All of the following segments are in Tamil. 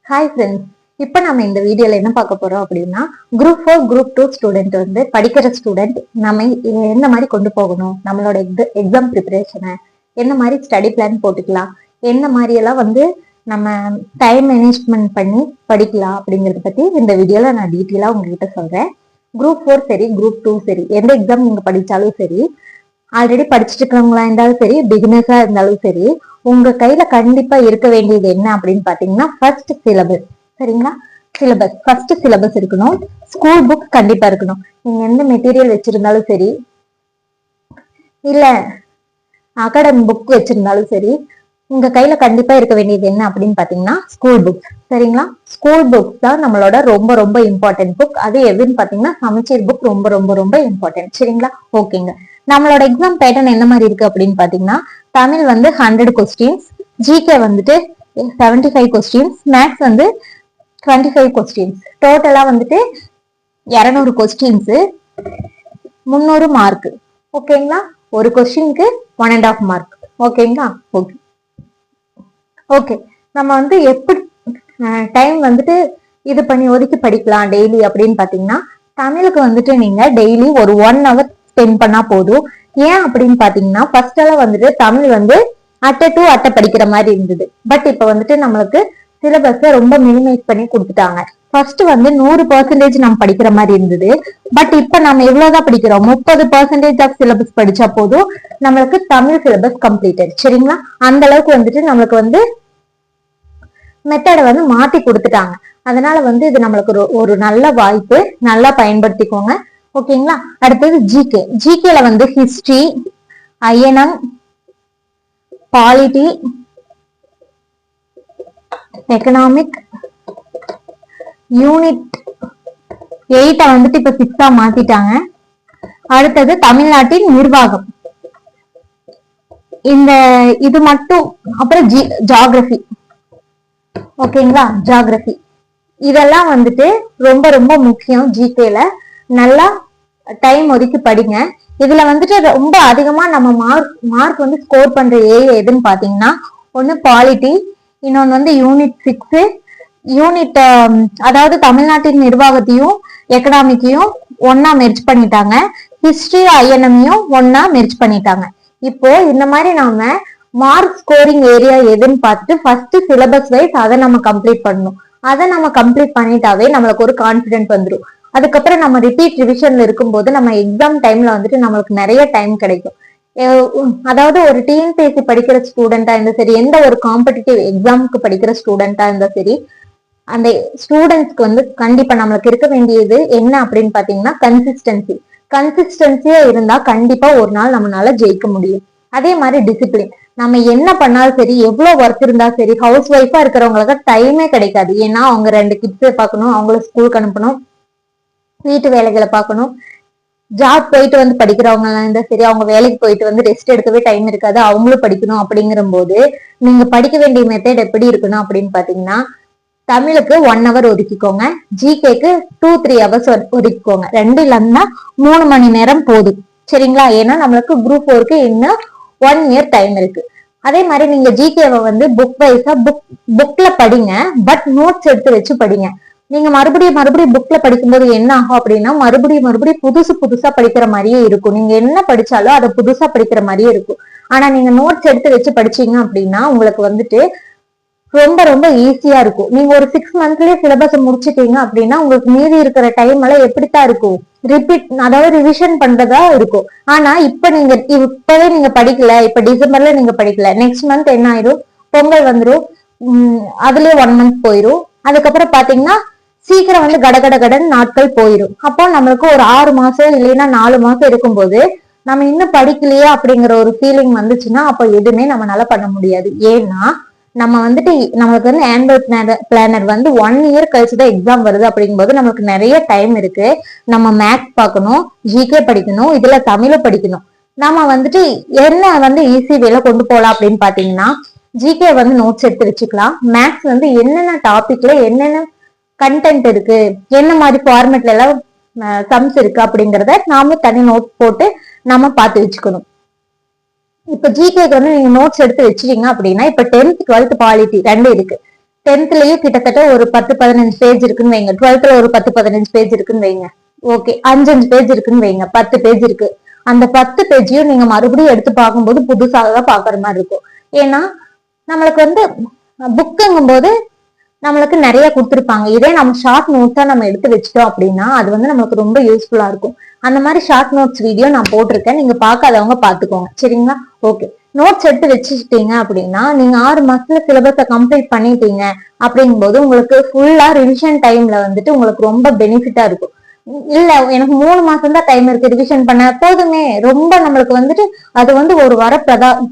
ஹாய் ஃப்ரெண்ட்ஸ், இப்போ நம்ம இந்த வீடியோல என்ன பார்க்க போறோம் அப்படின்னா, குரூப் 4 குரூப் 2 ஸ்டூடெண்ட் வந்து படிக்கிற ஸ்டூடெண்ட் நம்ம எந்த மாதிரி கொண்டு போகணும், நம்மளோட எக்ஸாம் ப்ரிப்பரேஷனை என்ன மாதிரி ஸ்டடி பிளான் போட்டுக்கலாம், என்ன மாதிரி எல்லாம் வந்து நம்ம டைம் மேனேஜ்மெண்ட் பண்ணி படிக்கலாம் அப்படிங்கறத பத்தி இந்த வீடியோல நான் டீட்டெயிலா உங்ககிட்ட சொல்றேன். குரூப் 4 சரி, குரூப் 2 சரி, எந்த எக்ஸாம் நீங்க படிச்சாலும் சரி, ஆல்ரெடி படிச்சுட்டு இருக்கிறவங்களா இருந்தாலும் சரி, பிகினர்ஸா இருந்தாலும் சரி, உங்க கையில கண்டிப்பா இருக்க வேண்டியது என்ன அப்படின்னு பாத்தீங்கன்னா ஃபர்ஸ்ட் சிலபஸ். சரிங்களா? சிலபஸ் ஃபர்ஸ்ட் சிலபஸ் இருக்கணும். ஸ்கூல் புக் கண்டிப்பா இருக்கணும். நீங்க எந்த மெட்டீரியல் வச்சிருந்தாலும் சரி, இல்ல அகாடமிக் புக் வச்சிருந்தாலும் சரி, உங்க கையில கண்டிப்பா இருக்க வேண்டியது என்ன அப்படின்னு பாத்தீங்கன்னா ஸ்கூல் புக். சரிங்களா? ஸ்கூல் புக் தான் நம்மளோட ரொம்ப ரொம்ப இம்பார்ட்டன்ட் புக். அது எதுன்னு பாத்தீங்கன்னா சமச்சீர் புக் ரொம்ப ரொம்ப ரொம்ப இம்பார்ட்டன்ட். சரிங்களா? ஓகேங்க. நம்மளோட எக்ஸாம் பேட்டர்ன் என்ன மாதிரி இருக்கு அப்படின்னு பாத்தீங்கன்னா, தமிழ் வந்து 100 கொஸ்டின்ஸ், ஜிகே வந்துட்டு 75 கொஸ்டின்ஸ், மேக்ஸ் வந்து 25 கொஸ்டின்ஸ், டோட்டலா வந்துட்டு 200 கொஸ்டின்ஸ், 300 மார்க். ஓகேங்களா? ஒரு கொஸ்டினுக்கு 1.5 மார்க். ஓகேங்களா? ஓகே ஓகே நம்ம வந்து எப்படி டைம் வந்துட்டு இது பண்ணி ஒதுக்கி படிக்கலாம் டெய்லி அப்படின்னு பாத்தீங்கன்னா, தமிழுக்கு வந்துட்டு நீங்க டெய்லி ஒரு 1 ஹவர் ஸ்பெண்ட் பண்ணா போதும். ஏன் அப்படின்னு பாத்தீங்கன்னா, ஃபர்ஸ்ட் எல்லாம் வந்துட்டு தமிழ் வந்து அட்டை டு அட்டை படிக்கிற மாதிரி இருந்தது. பட் இப்ப வந்துட்டு நம்மளுக்கு சிலபஸ ரொம்ப மினிமைஸ் பண்ணி கொடுத்துட்டாங்க. ஃபர்ஸ்ட் வந்து 100% நம்ம படிக்கிற மாதிரி இருந்தது. பட் இப்ப நம்ம எவ்வளவுதான் படிக்கிறோம், 30% ஆஃப் சிலபஸ் படிச்சா போதும் நம்மளுக்கு தமிழ் சிலபஸ் கம்ப்ளீட்டட். சரிங்களா? அந்த அளவுக்கு வந்துட்டு நம்மளுக்கு வந்து மெத்தடை வந்து மாத்தி கொடுத்துட்டாங்க. அதனால வந்து இது நம்மளுக்கு ஒரு நல்ல வாய்ப்பு, நல்லா பயன்படுத்திக்கோங்க. ஓகேங்களா? அடுத்தது ஜிகே. ஜிகேல வந்து history, INM, polity, economic, unit 8 வந்துட்டு இப்ப 6 மாத்திட்டாங்க. அடுத்தது தமிழ்நாட்டின் நிர்வாகம், இந்த இது மட்டும். அப்புறம் ஜியோகிரபி. ஓகேங்களா? ஜியோகிரபி இதெல்லாம் வந்துட்டு ரொம்ப ரொம்ப முக்கியம். ஜிகேல நல்லா டைம் ஒதுக்கி படிங்க. இதுல வந்துட்டு ரொம்ப அதிகமா நம்ம மார்க் வந்து ஸ்கோர் பண்ற ஏரியா எதுன்னு பாத்தீங்கன்னா, ஒண்ணு பாலிட்டி, இன்னொன்னு வந்து யூனிட் 6. யூனிட் அதாவது தமிழ்நாட்டின் நிர்வாகத்தையும் எக்கனாமிக்கையும் ஒன்னா மெர்ஜ் பண்ணிட்டாங்க. ஹிஸ்டரி ஐஎன்எம்மையும் ஒன்னா மெர்ஜ் பண்ணிட்டாங்க. இப்போ இந்த மாதிரி நாம மார்க் ஸ்கோரிங் ஏரியா எதுன்னு பார்த்துட்டு ஃபர்ஸ்ட் சிலபஸ் வைஸ் அதை நம்ம கம்ப்ளீட் பண்ணணும். அதை நம்ம கம்ப்ளீட் பண்ணிட்டாவே நம்மளுக்கு ஒரு கான்பிடென்ட் வந்துடும். அதுக்கப்புறம் நம்ம ரிப்பீட் ரிவிஷன்ல இருக்கும்போது நம்ம எக்ஸாம் டைம்ல வந்துட்டு நம்மளுக்கு நிறைய டைம் கிடைக்கும். அதாவது ஒரு டிஎன்பிஎஸ்சி படிக்கிற ஸ்டூடெண்டா இருந்தா சரி, எந்த ஒரு காம்படிட்டிவ் எக்ஸாமுக்கு படிக்கிற ஸ்டூடெண்டா இருந்தா சரி, அந்த ஸ்டூடெண்ட்ஸ்க்கு வந்து கண்டிப்பா நம்மளுக்கு இருக்க வேண்டியது என்ன அப்படின்னு பாத்தீங்கன்னா கன்சிஸ்டன்சி. கன்சிஸ்டன்சியா இருந்தா கண்டிப்பா ஒரு நாள் நம்மளால ஜெயிக்க முடியும். அதே மாதிரி டிசிப்ளின். நம்ம என்ன பண்ணாலும் சரி, எவ்வளவு ஒர்க் இருந்தா சரி, ஹவுஸ் ஒய்ஃபா இருக்கிறவங்களுக்கு டைமே கிடைக்காது. ஏன்னா அவங்க 2 கிட்ஸை பார்க்கணும், அவங்கள ஸ்கூலுக்கு அனுப்பணும், வீட்டு வேலைகளை பார்க்கணும். ஜாப் போயிட்டு வந்து படிக்கிறவங்க இருந்தா சரி, அவங்க வேலைக்கு போயிட்டு வந்து ரெஸ்ட் எடுக்கவே டைம் இருக்காது, அவங்களும் படிக்கணும். அப்படிங்கிற போது நீங்க படிக்க வேண்டிய மெத்தட் எப்படி இருக்கணும் அப்படின்னு பாத்தீங்கன்னா, தமிழுக்கு 1 ஹவர் ஒதுக்கிக்கோங்க, ஜிகேக்கு 2-3 ஹவர்ஸ் ஒதுக்கிக்கோங்க. 2 இல்லைன்னா 3 மணி நேரம் போதும். சரிங்களா? ஏன்னா நம்மளுக்கு குரூப் 4க்கு இன்னும் 1 இயர் டைம் இருக்கு. அதே மாதிரி நீங்க ஜிகேவை வந்து புக் வைஸா புக்ல படிங்க, பட் நோட்ஸ் எடுத்து வச்சு படிங்க. நீங்க மறுபடியும் புக்ல படிக்கும்போது என்ன ஆகும் அப்படின்னா, மறுபடியும் புதுசா படிக்கிற மாதிரியே இருக்கும். நீங்க என்ன படிச்சாலும் அதை புதுசா படிக்கிற மாதிரியே இருக்கும். ஆனா நீங்க நோட்ஸ் எடுத்து வச்சு படிச்சீங்க அப்படின்னா உங்களுக்கு வந்துட்டு ரொம்ப ரொம்ப ஈஸியா இருக்கும். நீங்க ஒரு 6 மந்த்லயே சிலபஸ் முடிச்சிட்டீங்க அப்படின்னா உங்களுக்கு மீதி இருக்கிற டைம் எல்லாம் எப்படித்தான் இருக்கும், ரிப்பீட் அதாவது ரிவிஷன் பண்றதா இருக்கும். ஆனா இப்பவே நீங்க படிக்கல, இப்ப டிசம்பர்ல நீங்க படிக்கல, நெக்ஸ்ட் மந்த் என்ன ஆயிரும், பொங்கல் வந்துடும், அதுலயே 1 மந்த் போயிரும். அதுக்கப்புறம் பாத்தீங்கன்னா சீக்கிரம் வந்து கடன் நாட்கள் போயிடும். அப்போ நம்மளுக்கு ஒரு 6 மாசம் இல்லைன்னா 4 மாசம் இருக்கும்போது நம்ம இன்னும் படிக்கலையே அப்படிங்கிற ஒரு ஃபீலிங் வந்துச்சுன்னா அப்ப எதுவுமே நம்மளால பண்ண முடியாது. ஏன்னா நம்ம வந்துட்டு நம்மளுக்கு வந்து ஆனுவல் பிளானர் வந்து 1 இயர் கழிச்சுதான் எக்ஸாம் வருது. அப்படிங்கும்போது நம்மளுக்கு நிறைய டைம் இருக்கு. நம்ம மேக்ஸ் பார்க்கணும், ஜிகே படிக்கணும், இதுல தமிழ் படிக்கணும். நம்ம வந்துட்டு என்ன வந்து ஈஸி வேலை கொண்டு போகலாம் அப்படின்னு பாத்தீங்கன்னா, ஜிகே வந்து நோட்ஸ் எடுத்து வச்சுக்கலாம். மேக்ஸ் வந்து என்னென்ன டாபிக்ல என்னென்ன கண்டென்ட் இருக்கு, என்ன மாதிரி ஃபார்மேட்ல எல்லாம் சம்ஸ் இருக்கு அப்படிங்கறத நாம தனி நோட் போட்டு நாம பார்த்து வச்சுக்கணும். இப்ப ஜிகேக்கு வந்து நீங்க நோட்ஸ் எடுத்து வச்சிட்டீங்க அப்படின்னா, இப்ப 10th 12th பாலிட்டி 2 இருக்கு. 10th கிட்டத்தட்ட ஒரு 10-15 பேஜ் இருக்குன்னு வைங்க, 12th ஒரு 10-15 பேஜ் இருக்குன்னு வைங்க, ஓகே 5 பேஜ் இருக்குன்னு வைங்க, 10 பேஜ் இருக்கு. அந்த 10 பேஜையும் நீங்க மறுபடியும் எடுத்து பார்க்கும்போது புதுசாக தான் பாக்குற மாதிரி இருக்கும். ஏன்னா நம்மளுக்கு வந்து புக்குங்கும் போது நம்மளுக்கு நிறைய கொடுத்துருப்பாங்க. இதே நம்ம ஷார்ட் நோட்ஸா நம்ம எடுத்து வச்சுட்டோம் அப்படின்னா அது வந்து நம்மளுக்கு ரொம்ப யூஸ்ஃபுல்லா இருக்கும். அந்த மாதிரி ஷார்ட் நோட்ஸ் வீடியோ நான் போட்டிருக்கேன், நீங்க பார்க்காதவங்க பாத்துக்கோங்க சரிங்களா. ஓகே, நோட்ஸ் எடுத்து வச்சுட்டீங்க அப்படின்னா நீங்க 6 மாசத்துல சிலபஸை கம்ப்ளீட் பண்ணிட்டீங்க அப்படிங்கும் போது உங்களுக்கு ஃபுல்லா ரிவிஷன் டைம்ல வந்துட்டு உங்களுக்கு ரொம்ப பெனிஃபிட்டா இருக்கும். இல்ல எனக்கு 3 மாசம் தான் டைம் இருக்கு ரிவிஷன் பண்ண, போதுமே, ரொம்ப நம்மளுக்கு வந்துட்டு அது வந்து ஒரு வர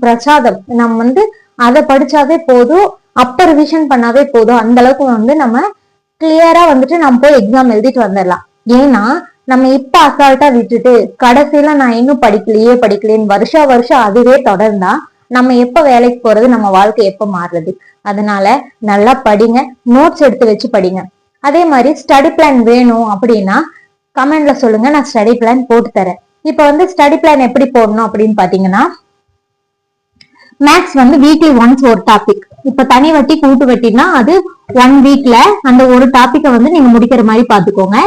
பிரசாதம். நம்ம வந்து அதை படிச்சாவே போதும், அப்ப ரிவிஷன் பண்ணாவே போதும். அந்த அளவுக்கு வந்து நம்ம கிளியரா வந்துட்டு நம்ம போய் எக்ஸாம் எழுதிட்டு வந்துடலாம். ஏன்னா நம்ம இப்ப அசால்ட்டா விட்டுட்டு கடைசியில நான் இன்னும் படிக்கலையேன்னு வருஷம் அதுவே தொடர்ந்தா நம்ம எப்ப வேலைக்கு போறது, நம்ம வாழ்க்கை எப்ப மாறுறது? அதனால நல்லா படிங்க, நோட்ஸ் எடுத்து வச்சு படிங்க. அதே மாதிரி ஸ்டடி பிளான் வேணும் அப்படின்னா கமெண்ட்ல சொல்லுங்க, நான் ஸ்டடி பிளான் போட்டு தரேன். இப்ப வந்து ஸ்டடி பிளான் எப்படி போடணும் அப்படின்னு பாத்தீங்கன்னா, மேக்ஸ் வந்து வீக்லி ஒன்ஸ் ஒரு டாபிக். இப்ப தனி வட்டி கூட்டு வட்டினா அது 1 வீக்ல அந்த ஒரு டாபிக்கை வந்து நீங்க முடிக்கிற மாதிரி பாத்துக்கோங்க.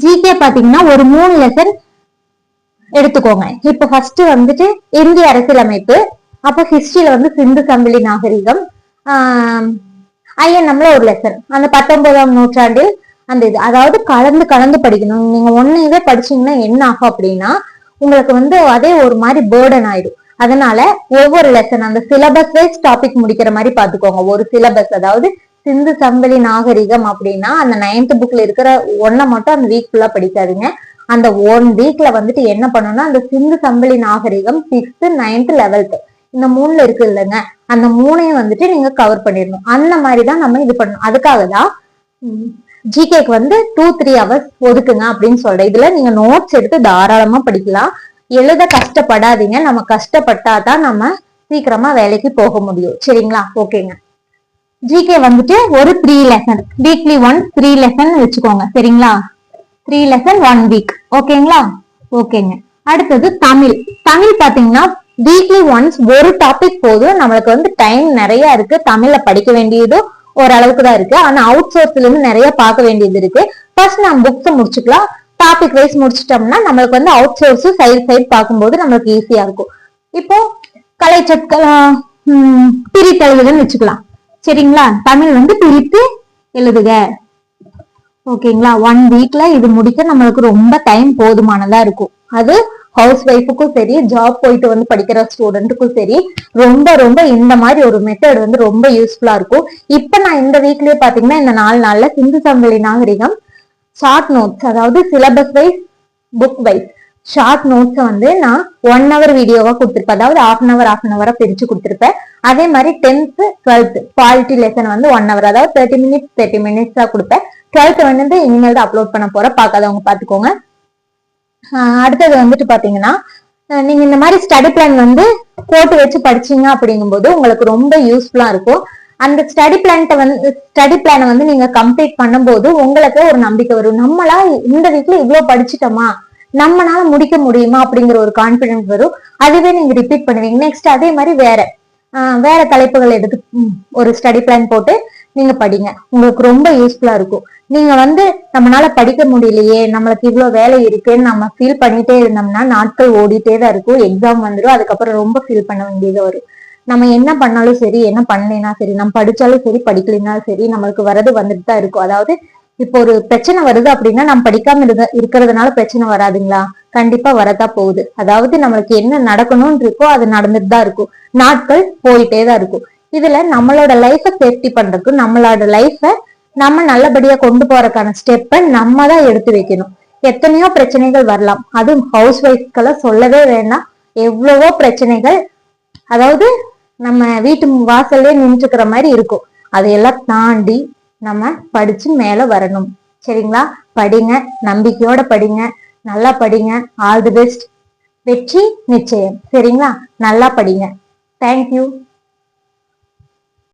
ஜிகே பாத்தீங்கன்னா ஒரு 3 லெசன் எடுத்துக்கோங்க. இப்ப ஃபர்ஸ்ட் வந்துட்டு இந்திய அரசியலமைப்பு, அப்ப ஹிஸ்டரியில வந்து சிந்து சமவெளி நாகரிகம், ஐஎன்எம்ல ஒரு லெசன், அந்த 19ஆம் நூற்றாண்டில் அந்த இது, அதாவது கலந்து படிக்கணும். நீங்க ஒன்னையவே படிச்சீங்கன்னா என்ன ஆகும் அப்படின்னா உங்களுக்கு வந்து அதே ஒரு மாதிரி பேர்டன் ஆயிடும். அதனால ஒவ்வொரு லெசன் அந்த சிலபஸ் வைஸ் டாபிக் முடிக்கிற மாதிரி பாத்துக்கோங்க. ஒரு சிலபஸ், அதாவது சிந்து சமவெளி நாகரிகம் அப்படின்னா அந்த 9th புக்ல இருக்கிற ஒன்ன மட்டும் அந்த வீக் ஃபுல்லா படிக்காதீங்க. அந்த 1 வீக்ல வந்துட்டு என்ன பண்ணணும்னா அந்த சிந்து சமவெளி நாகரிகம் 6th 9th 11th இந்த 3ல இருக்கு இல்லைங்க, அந்த 3ஐயும் வந்துட்டு நீங்க கவர் பண்ணிடணும். அந்த மாதிரிதான் நம்ம இது பண்ணணும். அதுக்காக தான் ஜிகேக்கு வந்து 2-3 hours ஒதுக்குங்க அப்படின்னு சொல்றேன். இதுல நீங்க நோட்ஸ் எடுத்து தாராளமா படிக்கலாம். எழுத கஷ்டப்படாதீங்க, நம்ம கஷ்டப்பட்டாதான் நம்ம சீக்கிரமா வேலைக்கு போக முடியும் சரிங்களா. ஓகேங்க, ஜிகே வந்துட்டு ஒரு 3 லெசன், வீக்லி ஒன்ஸ் 3 லெசன் வச்சுக்கோங்க சரிங்களா. 3 லெசன் 1 வீக், ஓகேங்களா. ஓகேங்க, அடுத்தது தமிழ். தமிழ் பாத்தீங்கன்னா வீக்லி ஒன்ஸ் ஒரு டாபிக் போதும். நம்மளுக்கு வந்து டைம் நிறைய இருக்கு, தமிழ்ல படிக்க வேண்டியதும் ஓரளவுக்கு தான் இருக்கு. ஆனா அவுட் சோர்ஸ்ல இருந்து நிறைய பார்க்க வேண்டியது இருக்கு. ஃபர்ஸ்ட் நம்ம புக்ஸ் முடிச்சுக்கலாம், டாபிக் வைஸ் முடிச்சிட்டோம்னா நம்மளுக்கு வந்து அவுட் சோர்ஸ் சைடு பார்க்கும்போது நம்மளுக்கு ஈஸியா இருக்கும். இப்போ கலை சொற்கள் பிரித்தெழுதுகன்னு வச்சுக்கலாம் சரிங்களா. தமிழ் வந்து பிரித்து எழுதுக, ஓகேங்களா. 1 வீக்ல இது முடிக்க நம்மளுக்கு ரொம்ப டைம் போதுமானதா இருக்கும். அது ஹவுஸ் ஒய்ஃபுக்கும் சரி, ஜாப் போயிட்டு வந்து படிக்கிற ஸ்டூடெண்ட்டுக்கும் சரி, ரொம்ப இந்த மாதிரி ஒரு மெத்தட் வந்து ரொம்ப யூஸ்ஃபுல்லா இருக்கும். இப்ப நான் இந்த வீக்லயே பாத்தீங்கன்னா இந்த 4 நாள்ல சிந்து சமவெளி நாகரிகம் ஷார்ட் நோட்ஸ், அதாவது syllabus wise book wise short notes வந்து நான் 1 hour வீடியோவா கொடுத்திருப்பேன். அதாவது half an hour பிரிச்சு கொடுத்திருப்பேன். அதே மாதிரி 10th 12th குவாலிட்டி லெசன் வந்து 1 hour, அதாவது 30 minutes தான் கொடுப்பேன். 12th வந்து இனிமேல் தான் அப்லோட் பண்ண போறேன், பார்க்காதவங்க பாத்துக்கோங்க. அடுத்தது வந்துட்டு பாத்தீங்கன்னா நீங்க இந்த மாதிரி ஸ்டடி பிளான் வந்து போட்டு வச்சு படிச்சீங்க அப்படிங்கும்போது உங்களுக்கு ரொம்ப யூஸ்ஃபுல்லா இருக்கும். அந்த ஸ்டடி பிளானை வந்து நீங்க கம்ப்ளீட் பண்ணும்போது உங்களுக்கு ஒரு நம்பிக்கை வரும். நம்மளா இந்த வீக்ல இவ்வளவு படிச்சுட்டோமா, நம்மளால முடிக்க முடியுமா அப்படிங்கிற ஒரு கான்பிடன்ஸ் வரும். அதுவே நீங்க ரிப்பீட் பண்ணுவீங்க. நெக்ஸ்ட் அதே மாதிரி வேற தலைப்புகள் எடுத்து ஒரு ஸ்டடி பிளான் போட்டு நீங்க படிங்க, உங்களுக்கு ரொம்ப யூஸ்ஃபுல்லா இருக்கும். நீங்க வந்து நம்மளால படிக்க முடியலையே, நம்மளுக்கு இவ்வளவு வேலை இருக்குன்னு நம்ம ஃபீல் பண்ணிட்டே இருந்தோம்னா நாட்கள் ஓடிட்டே தான் இருக்கும். எக்ஸாம் வந்துடும், அதுக்கப்புறம் ரொம்ப ஃபீல் பண்ண வேண்டியது வரும். நம்ம என்ன பண்ணாலும் சரி, என்ன பண்ணலைன்னா சரி, நம்ம படிச்சாலும் சரி படிக்கலைன்னாலும் சரி நம்மளுக்கு வரது வந்துட்டு தான் இருக்கும். அதாவது இப்போ ஒரு பிரச்சனை வருது அப்படின்னா நம்ம படிக்காம இருக்கிறதுனால பிரச்சனை வராதுங்களா? கண்டிப்பா வரதான் போகுது. அதாவது நம்மளுக்கு என்ன நடக்கணும்னு இருக்கோ அது நடந்துட்டு தான் இருக்கும், நாட்கள் போயிட்டே தான் இருக்கும். இதுல நம்மளோட லைஃப சேஃப்டி பண்றதுக்கு, நம்மளோட லைஃப நம்ம நல்லபடியா கொண்டு போறதுக்கான ஸ்டெப்பை நம்ம தான் எடுத்து வைக்கணும். எத்தனையோ பிரச்சனைகள் வரலாம், அதுவும் ஹவுஸ் ஒய்ஃப்கெல்லாம் சொல்லவே வேண்டாம். எவ்வளவோ பிரச்சனைகள், அதாவது நம்ம வீட்டு வாசல்லே நின்றுக்கிற மாதிரி இருக்கும். அதையெல்லாம் தாண்டி நம்ம படிச்சு மேல வரணும் சரிங்களா. படிங்க, நம்பிக்கையோட படிங்க, நல்லா படிங்க. ஆல் தி பெஸ்ட், வெற்றி நிச்சயம் சரிங்களா. நல்லா படிங்க. தேங்க்யூ.